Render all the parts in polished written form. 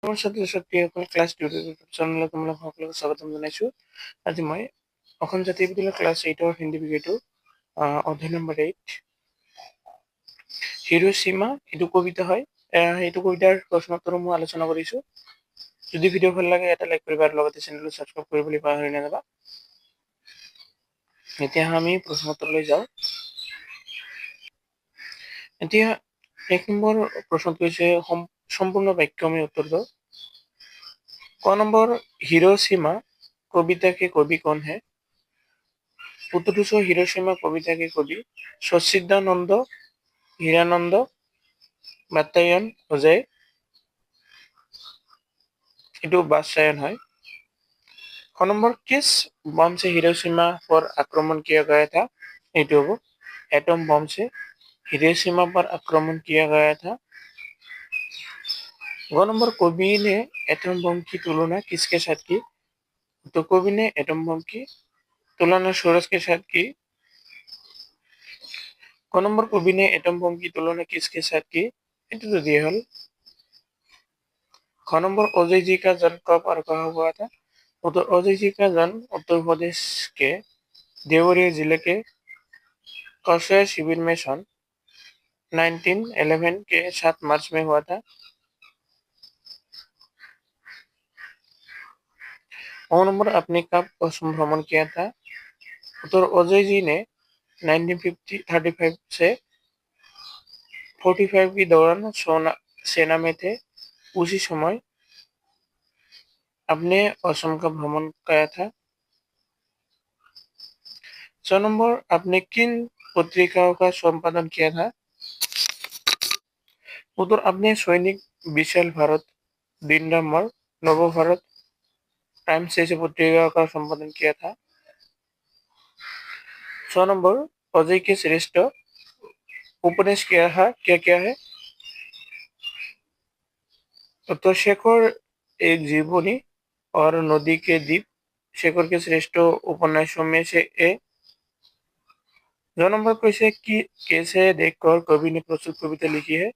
মোৰ ছাত্ৰ-ছাত্ৰীসকল class tutorial চেনেললৈ তোমালোক সকলোকে স্বাগতম জনাইছোঁ। আজি মই অসম জাতীয় বিদ্যালয় ক্লাছ 8ৰ হিন্দী বিষয়টো অধ্যায় নম্বৰ 8 হিৰোশ্বিমা এইটো কবিতা হয়। এইটো কবিতাৰ প্ৰশ্নোত্তৰ মই আলোচনা কৰিছোঁ। যদি ভিডিঅ' ভাল লাগে এটা লাইক কৰিবা আৰু লগতে চেনেলটো ছাবস্ক্ৰাইব কৰিবলৈ পাহৰি নাযাবা। এতিয়া আমি প্ৰশ্নোত্তৰলৈ যাওঁ। এতিয়া 1 নম্বৰ প্ৰশ্নটো হৈছে সম্পূৰ্ণ বাক্য আমি উত্তৰ দিওঁ। क नंबर हिरोशिमा कविता के कवि कौन है? उत्तर सो हिरोशिमा कविता के कवि सच्चिदानंद हीरानंद बात्सायन अजय ये बादशायन है। क नंबर किस बम से हिरोशिमा पर आक्रमण किया गया था? ये एटम बम से हिरोशिमा पर आक्रमण किया गया था। ग नंबर कवि ने एटम बम की तुलना किसके साथ की? तो कवि ने एटम बम की तुलना सूरज के साथ की। क नंबर कवि ने एटम बम की तुलना किसके साथ की? ये तो दिया हल। ख नंबर अजय जी का जन्म कब और कहाँ हुआ था? तो अजय जी का जन्म उत्तर प्रदेश के देवरिया जिले के कसया शिविर में सन 1911 के 7 मार्च में हुआ था। क नंबर आपने कब असम भ्रमण किया था? तो अजय जी ने 1935 से 45 के दौरान सेना में थे। उसी समय आपने असम का भ्रमण किया था। 6 नंबर आपने किन पत्रिकाओं का संपादन किया था? उत्तर आपने सैनिक, विशाल भारत, दिनरामर, नव भारत, टाइम्स जैसे पत्रिकाओं का संपादन किया था। 6 नंबर अजय के श्रेष्ठ उपन्यास क्या है? तो शेखर एक जीवनी और नदी के द्वीप शेखर के श्रेष्ठ उपन्यासों में से एक। 2 नंबर कैसे कि कैसे देखकर कवि ने प्रस्तुत कविता लिखी है?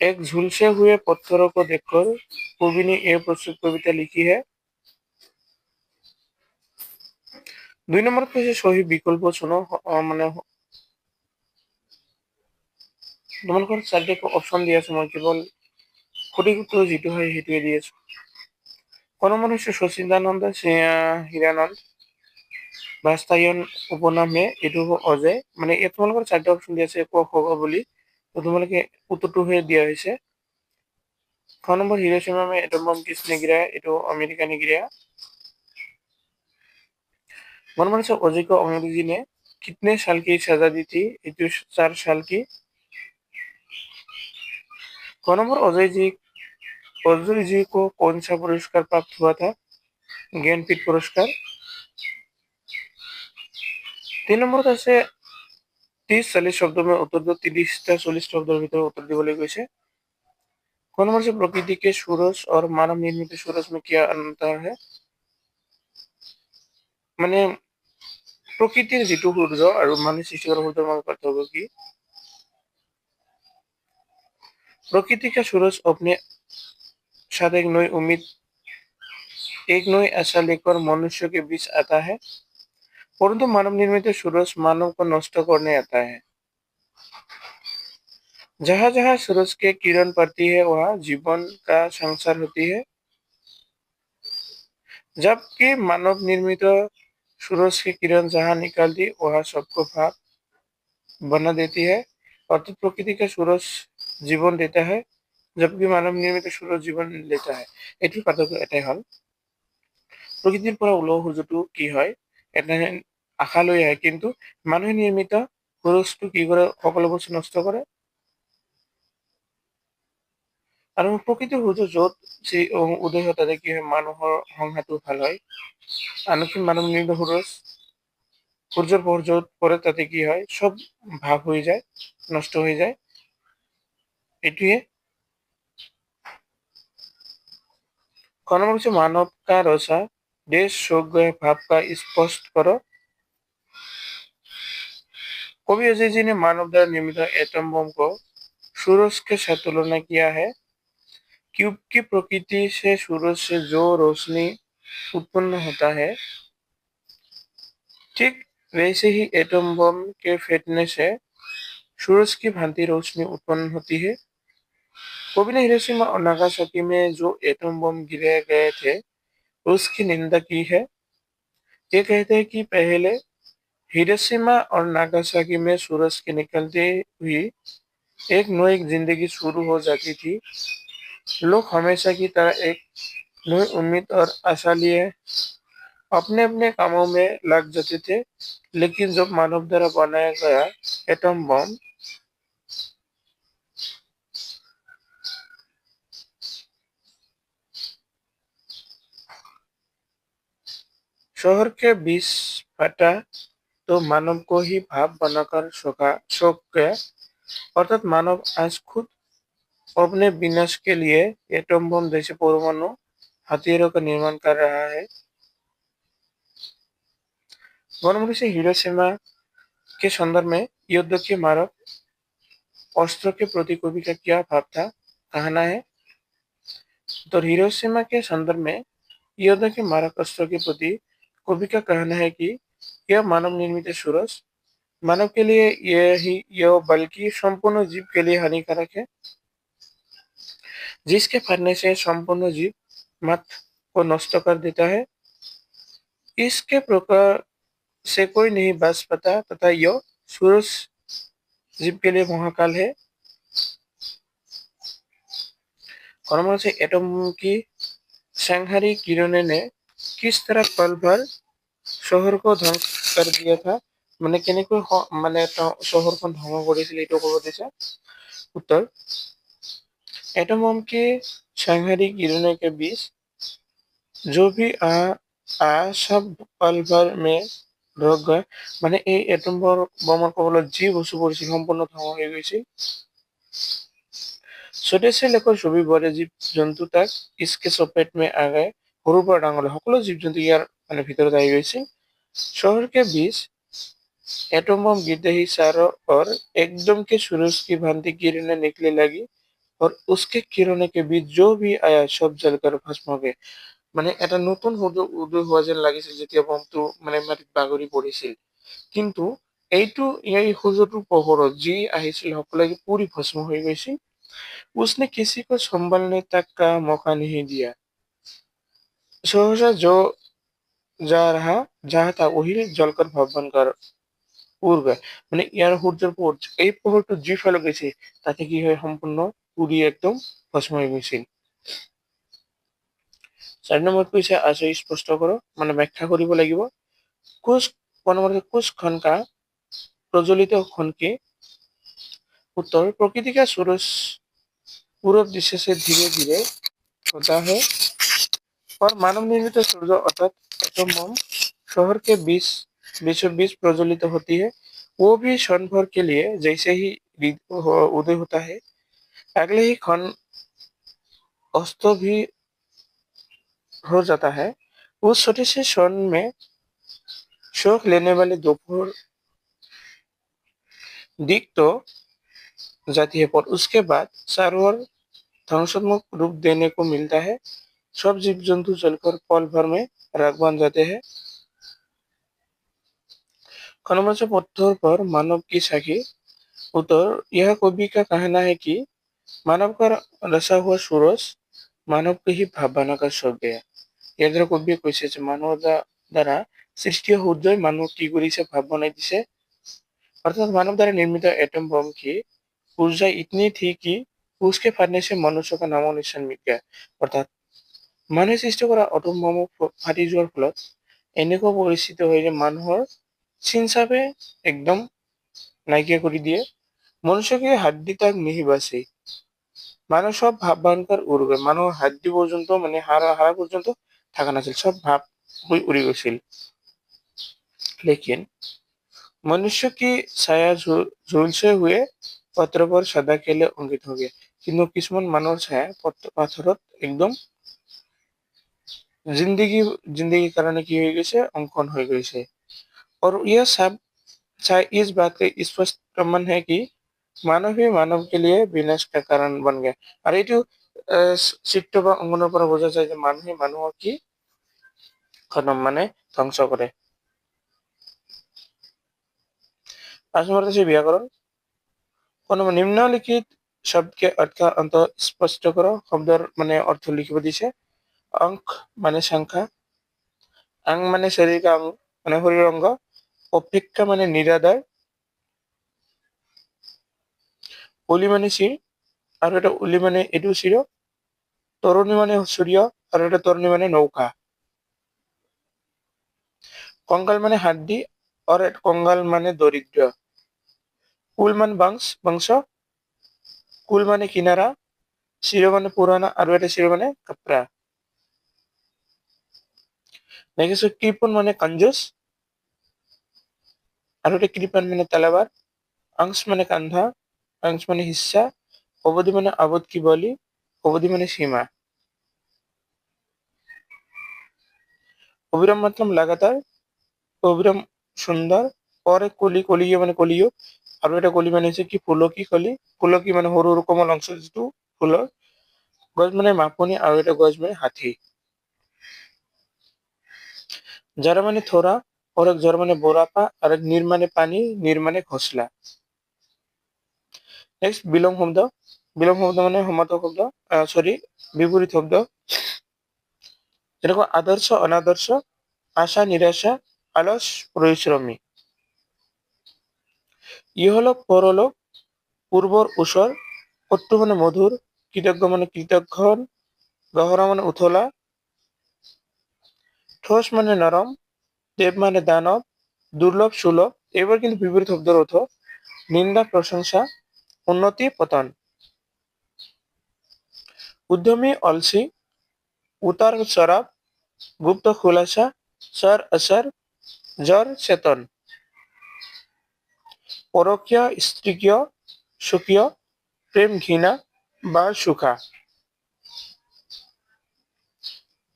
एक झुलसे हुए पत्थरों को देखकर कवि ने यह प्रस्तुत कविता लिखी है। 2 नंबर कैसे सही विकल्प चुनो মানে তোমালোকৰ চাৰিটা অপচন দি আছো মই কেৱল সঠিক উত্তৰ যেটো হয় হেতুৱে দি আছো। ক নম্বৰ হৈছে সচিদানন্দ হীৰানন্দ বাস্তায়ন উপনামে এইটো অজয় মানে এই তোমালোকৰ চাৰিটা অপচন দি আছে ক খ বুলি তো তোমালোকে উত্তৰটো হৈ দিয়া হৈছে। খ নম্বৰ হিৰোশ্বিমা में एटम बम किसने गिराया? এইটো अमेरिका ने गिराया। मनमोहन सिंह अजय को अंग्रेजी ने कितने साल की सजा दी थी? 4 साल की। क नंबर अजय जी को कौन सा पुरस्कार प्राप्त हुआ था? ज्ञानपीठ पुरस्कार। 3 नंबर আছে 30-40 शब्दों में उत्तर दो। 30-40 शब्दों भीतर उत्तर दिबले কৈছে। क नंबर से प्रकृति के सूरज और मानव निर्मित सूरज में क्या अंतर है? মানে প্রকৃতির যেটো সূর্য আৰু মানুহ সৃষ্টি কৰা সূৰ্যৰ মাজত পাৰ্থক্য কি? प्रकृति का सूरज अपने साथ एक नई उम्मीद एक नई आशा लेकर मनुष्य के बीच आता है, परंतु मानव निर्मित सूरज मानव को नष्ट करने आता है। जहाँ जहाँ सूरज के किरण पड़ती है वहाँ जीवन का संसार होती है, जबकि मानव निर्मित सूरज की किरण जहाँ निकलती वहाँ सबको भाग बना देती है। अर्थात प्रकृति का सूरज जीवन देता है, जबकि मानव निर्मित सूरज जीवन लेता है। এটিৰ পাৰ্থক্য এটাই হল প্ৰকৃতিৰ পৰা ওলোৱা সূৰ্যটো কি হয় এটা আশা লৈ আহে, কিন্তু মানুহে নিৰ্মিত সূৰজটো কি কৰে সকলো বস্তু নষ্ট কৰে। আৰু প্ৰকৃতিৰ সূৰ্য য'ত উদয় হয় তাতে কি হয় মানুহৰ সংঘাতটো ভাল হয়। আনকি মানৱ নিৰ্মিত সূৰ্যৰ পোহৰ য'ত পৰে তাতে কি হয় সব ভাগ হৈ যায়, নষ্ট হৈ যায়। এটিয়ে क नंबर से मानव का रचा देश शोक गए भाव का स्पष्ट करो। कवि अजय जी ने मानव द्वारा निर्मित एटम बम को सूरज के साथ तुलना किया है। क्यूब की प्रकृति से सूरज से जो रोशनी उत्पन्न होता है, ठीक वैसे ही एटम बम के फटने से सूरज की भांति रोशनी उत्पन्न होती है। कोबी ने हिरोशिमा और नागासाकी में जो एटम बम गिराए गए थे, उसकी निंदा की है। ये कहते हैं कि पहले हिरोशिमा और नागासाकी में सूरज की निकलती हुई एक नई जिंदगी शुरू हो जाती थी। लोग हमेशा की तरह एक नई उम्मीद और आशा लिए अपने अपने कामों में लग जाते थे। लेकिन जब मानव द्वारा बनाया गया एटम बम शहर के बीच फटा, तो मानव को ही भाप बनाकर सोख गया। अर्थात मानव आज खुद अपने विनाश के लिए एटम बम जैसे परमाणु हथियारों का निर्माण कर रहा है। गौरमरी से हिरोशिमा के संदर्भ में युद्ध के मारक अस्त्र के प्रति कवि का क्या भाव था, कहना है। तो हिरोशिमा के संदर्भ में युद्ध के मारक अस्त्र के प्रति कवि का कहना है कि यह मानव निर्मित सूरज मानव के लिए यह बल्कि संपूर्ण जीव के लिए हानिकारक है, जिसके फटने से संपूर्ण जीव मत को नष्ट कर देता है। इसके प्रकार से कोई नहीं बच पाता तथा यह सूरज जीव के लिए महाकाल है। परमाणु से एटम की संहारी किरणें ने किस तरह पल भर शहर को ধ্বংস कर दिया था, মানে কেনেকৈ মানে শহৰখন ধ্বংস কৰিছিল এইটো ক'ব দিছে। उत्तर, एटम बम के संहारी किरणों के बीच जो भी आ सब पल भर में ৰখ গয়, মানে এই এটম বমৰ কবলত যি বস্তু পৰিছিল সম্পূৰ্ণ ধ্বংস হৈ গৈছিল। छोटे से लेकर सभी बड़े जीव जंतु तक इसके चपेट में आ गए। সৰুৰ পৰা ডাঙৰলৈ সকলো জীৱ জন্তু ইয়াৰ মানে ভিতৰত আহি গৈছিল। शहर के बीच एटम बम गिरते ही चारों ओर एकदम के सूरज की भांति किरणें निकलने लगी और उसके किरणों के बीच जो भी आया सब जलकर भस्म हो गए। মানে এটা নতুন সূৰ্য উদয় হোৱা যেন লাগিছিল যেতিয়া বমটো মানে মাটিত বাগৰি পৰিছিল। কিন্তু এই সূৰ্যটোৰ পোহৰত যি আহিছিল সকলোকে পুৰি ভস্ম হৈ গৈছিল। उसने किसी को संभलने तक का मौका नहीं दिया। सहसा जो जहाँ था वही जलकर भाप बनकर উড় গয়। মানে ইয়াৰ সূৰ্যৰ পোহৰ এই পোহৰটো যিফালে গৈছে তাতে কি হয় সম্পূৰ্ণ পুৰি একদম ভস্ম হৈ গৈছিল। 4 নম্বৰত কৈছে আশয় স্পষ্ট কৰক, মানে ব্যাখ্যা কৰিব লাগিব। कुछ कुछ क्षण का प्रज्वलित क्षण के उत्तर, प्रकृति का सूरज पूरब दिशा से धीरे धीरे होता है और मानव निर्मित सूर्य अर्थात एटम बम शहर के बीचों बीच प्रज्वलित होती है। वो भी क्षण भर के लिए जैसे ही उदय होता है, अगले ही क्षण अस्त भी हो जाता है। उस छोटे से क्षण में शौक लेने वाले दोपहर दिख तो जाती है, पर उसके बाद चारों ओर ध्वंसात्मक रूप देने को मिलता है। सब जीव जंतु जलकर पल भर में राख बन जाते हैं। खनमच पत्थर पर मानव की साखी। उत्तर, यह कवि का कहना है कि मानव का रचा हुआ सूरज मानव को ही भाव बनाकर सौंप गया। ইয়াৰ দ্বাৰা কবিয়ে কৈছে যে মানুহৰ দ্বাৰা সৃষ্টি সূৰ্যই মানুহ কি কৰিছে ভাৱ বনাই দিছে। अर्थात मानव द्वारा निर्मित एटम बम की ऊर्जा इतनी थी कि उसके फटने से मनुष्य का नामो निशान मिट गया। अर्थात মানুহে সৃষ্টি কৰা অটম বম ফাটি যোৱাৰ ফলত এনেকুৱা পৰিস্থিতি হয় যে মানুহৰ চিন চাপে একদম নাইকিয়া কৰি দিয়ে। মনুষ্যকে হাড্ডি তাক মিহি বাঁচে। মানুহ সব ভাব বানकर উড় গয়। মানুহৰ হাড্ডি পৰ্যন্ত মানে হাড় পৰ্যন্ত থাকা নাছিল, সব ভাব হৈ উৰি গৈছিল। लेकिन मनुष्य की ছায়া ঝুলছে हुए पत्र पर सदा के लिए अंकित हो गया। কিন্তু কিছুমান মানুহৰ ছায়া পাথৰত একদম जिंदगी जिंदगी कारण की हो गई अंकन हो गई। और यह सब इस बात का स्पष्ट प्रमाण है कि मानव ही मानव के लिए विनाश का कारण बन गया। और ये চিত্ৰ বা অংকনৰ পৰা বুজা যায় যে মানুহে মানুহক কি খতম মানে ধ্বংস কৰে। 5 নম্বৰ আছে ব্যাকৰণ। কোনো নিম্নলিখিত শব্দকে অৰ্থ অন্ত স্পষ্ট কৰো। শব্দৰ মানে অৰ্থ লিখিব দিছে। অংক মানে সংখ্যা, আং মানে শাৰীৰিক অংগ মানে শৰীৰৰ অংগ, অপেক্ষা মানে নিৰাদাৰ, অলি মানে চিৰ আৰু এটা অলি মানে এইটো চিৰ, তৰণী মানে সূৰ্য আৰু এটা তৰণী মানে নৌকা, কংকাল মানে হাড্ডি আৰু এটা কংগাল মানে দৰিদ্ৰ, কুল মানে বংশ, কুল মানে কিনাৰা, চিৰ মানে পুৰানা আৰু এটা চিৰ মানে কাপড়া। নেক্সট কৃপন মানে কঞ্জুস আৰু এটা কৃপন মানে তলাবার, অংশ মানে কান্ধা, অংশ মানে হিস্সা, অবধি মানে আবদ কি বলি, অবধি মানে সীমা। অবিরাম मतलब লাগাতার, অবিরাম সুন্দর, পরে কলি কলিয়ে মানে কলিযুগ আৰু এটা কলি মানে হৈছে কি ফুলকি কলি, ফুলকি মানে সৰু সৰু কোমল অংশ যিটো ফুলৰ, গছ মানে মাপনি আৰু এটা গছ মানে হাতী। যারা মানে থোড়া और एक जर মানে बोरापा और एक नीर মানে পানি, नीर মানে ঘোষলা। নেক্সট বিলোম শব্দ। বিলোম শব্দ মানে সমাৰ্থক শব্দ, সরি বিপরীত শব্দ, যেরকম আদর্শ অনাদর্শ, আশা নিরাশা, অলস পরিশ্রমী। ইহলোক পরলোক, পূর্বর উসর, কট্টু মানে মধুর, কৃতজ্ঞ মানে কৃতজ্ঞ, গহরা মানে উথলা, ঠোস মানে নরম, দেব মানে দানব, দুর্লভ সুলভ। এবার কিন্তু বিপরীত শব্দের অর্থ নিন্দা প্রশংসা, উন্নতি পতন। উদ্যমী অলসি, উতার চড়াব, গুপ্ত খুলাসা, সর আসর, জ্বর চেতন। পরকীয় স্ত্রীকীয়, সুকীয়, প্রেম ঘৃণা বা সুখা।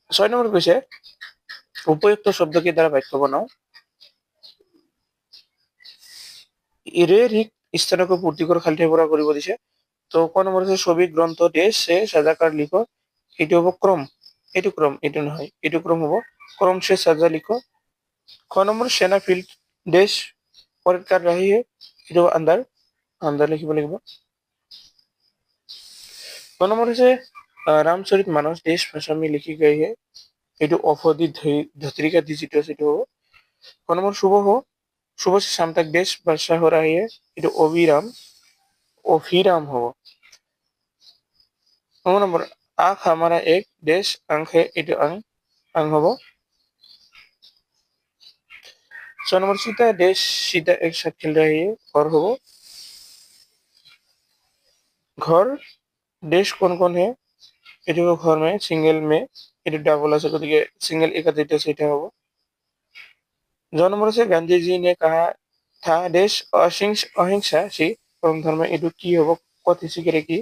6 নম্বৰ কৈছে উপযুক্ত শব্দকে দ্বাৰা বাক্য বনাও। ৰে ৰিক স্থানকো পূৰ্তি কৰি খালি ঠাই পূৰা কৰিব দিছে। তো ক নম্বৰ হৈছে ছবি গ্ৰন্থ দেশ সে সাজাকাৰ লিখো। এইটো হ'ব ক্ৰম, এইটো ক্ৰম, এইটো নহয়, এইটো ক্ৰম হ'ব ক্ৰম সে সাজা লিখো। ক নম্বৰ সেনা ফিল্ড দেশ পৰেড कर रही है, এইটো আন্দাৰ, আন্দাৰ লিখিব লাগিব। ক নম্বৰ হৈছে रामचरित मानस देश भाषा में लिखी गई है, এইটো অফদি धत्रिका दी যিটো আছে এইটো হ'ব। ক নম্বৰ শুভ हो, सुबह से शाम तक देश वर्षा हो रही है, এইটো অবিরাম, অভিরাম হ'ব। 9 নম্বৰ आंख हमारा एक देश अंक है, এইটো अंग, अंग হ'ব। 6 নম্বৰ सीता देश सीता एक साथ खेल रही है, घर হ'ব। घर देश कौन कौन है, এইটো घर में सिंगल में, এইটো ডাবল আছে গতিকে सिंगल एक যেটা সেটা হ'ব। 9 নম্বৰ আছে गांधी जी ने कहा था देश अहिंसा सी परम धर्म, এইটো কি হ'ব, কত শিখে কি।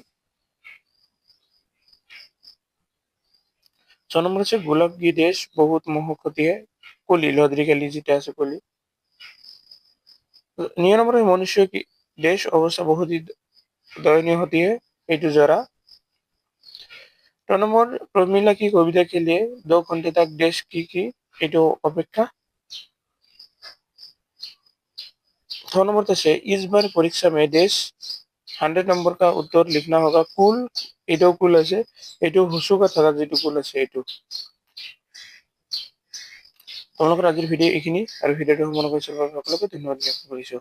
6 নম্বৰ আছে गुलाब की देश बहुत मोह होती है, কলি লদ্রিকালি যেটা আছে কলি। 9 নম্বর है मनुष्य की देश अवस्था बहुत ही दयनीय होती है, এইটো जरा। 9 নম্বর प्रमिला की कविता के लिए 2 घंटे तक देश की এইটো অপেক্ষা। 6 नंबर से इस बार परीक्षा में देश 100 नंबर का उत्तर लिखना होगा। कुल এটাও কুল আছে, এটাও হুসুকা থাকা যেটো কুল আছে এইটো। তোমালোকৰ আজিৰ ভিডিঅ' এইখিনি আৰু ভিডিঅ'টো মন কৰিছিল সকলোকে ধন্যবাদ জ্ঞাপন কৰিছো।